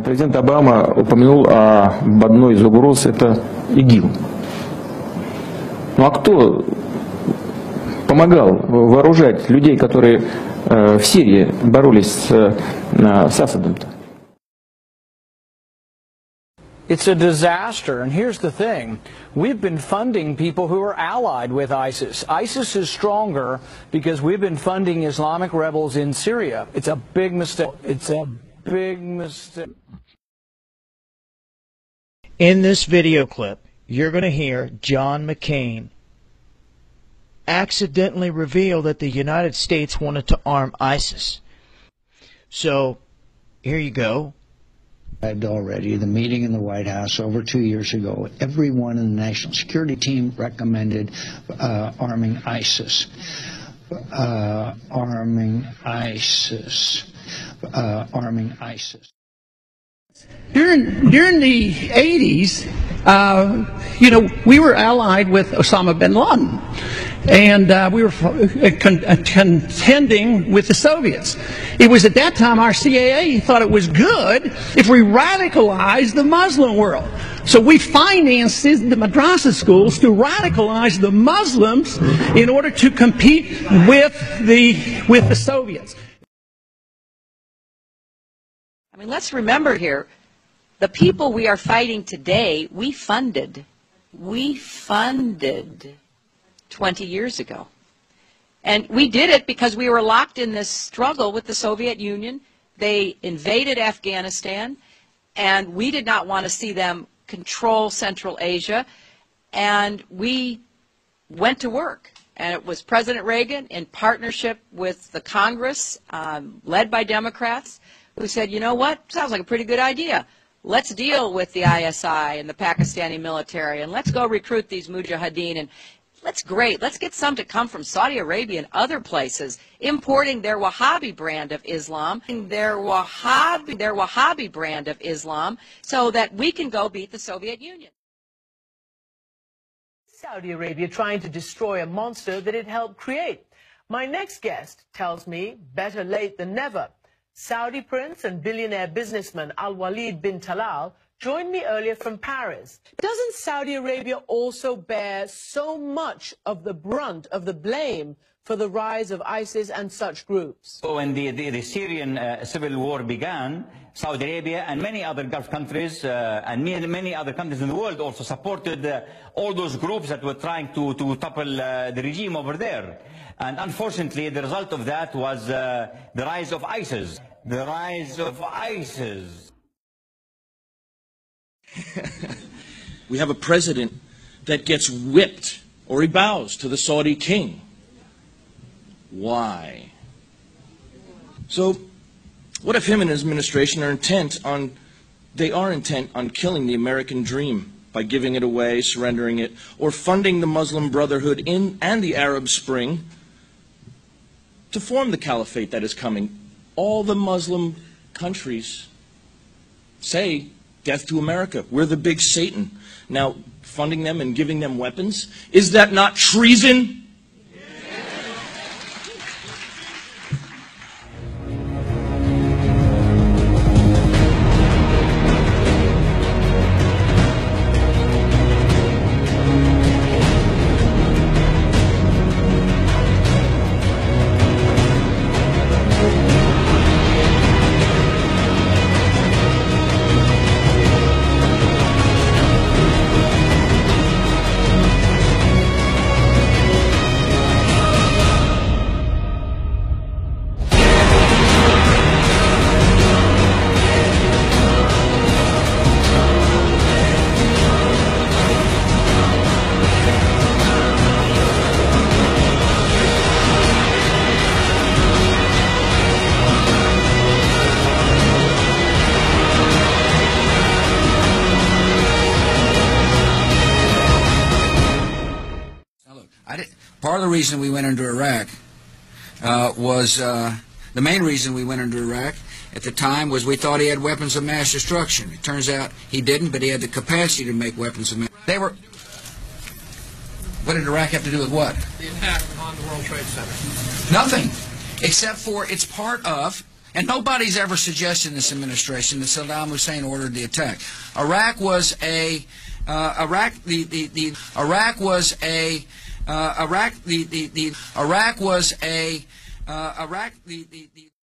Президент Обама упомянул об одной из угроз – это ИГИЛ. Ну а кто помогал вооружать людей, которые в Сирии боролись с Асадом-то? It's a disaster, and here's the thing. We've been funding people who are allied with ISIS. ISIS is stronger because we've been funding Islamic rebels in Syria. It's a big mistake. It's a big mistake. In this video clip, you're going to hear John McCain accidentally reveal that the United States wanted to arm ISIS. So, here you go. Already, the meeting in the White House over 2 years ago, everyone in the National Security Team recommended arming ISIS. Arming ISIS. Arming ISIS. During the 80s, we were allied with Osama bin Laden, and we were contending with the Soviets. It was at that time our CIA thought it was good if we radicalized the Muslim world. So we financed the madrasa schools to radicalize the Muslims in order to compete with the Soviets. I mean, let's remember here, the people we are fighting today, we funded 20 years ago. And we did it because we were locked in this struggle with the Soviet Union. They invaded Afghanistan, and we did not want to see them control Central Asia. And we went to work. And it was President Reagan, in partnership with the Congress, led by Democrats, who said, you know what, sounds like a pretty good idea. Let's deal with the ISI and the Pakistani military, and let's go recruit these mujahideen, and let's get some to come from Saudi Arabia and other places, importing their Wahhabi brand of Islam, so that we can go beat the Soviet Union. Saudi Arabia trying to destroy a monster that it helped create. My next guest tells me better late than never. Saudi prince and billionaire businessman Al-Walid bin Talal joined me earlier from Paris. Doesn't Saudi Arabia also bear so much of the brunt of the blame for the rise of ISIS and such groups? When the Syrian civil war began, Saudi Arabia and many other Gulf countries and many other countries in the world also supported all those groups that were trying to topple the regime over there. And unfortunately, the result of that was the rise of ISIS. The rise of ISIS. We have a president that gets whipped or he bows to the Saudi king. Why? So, what if him and his administration are intent on killing the American dream by giving it away, surrendering it, or funding the Muslim Brotherhood and the Arab Spring to form the caliphate that is coming? All the Muslim countries say, death to America. We're the big Satan. Now, funding them and giving them weapons, is that not treason? Part of the reason we went into Iraq the main reason we went into Iraq at the time was we thought he had weapons of mass destruction. It turns out he didn't, but he had the capacity to make weapons of mass. What did Iraq have to do with what? The attack on the World Trade Center. Nothing, except for it's part of And nobody's ever suggested in this administration that Saddam Hussein ordered the attack. Iraq was a Iraq was a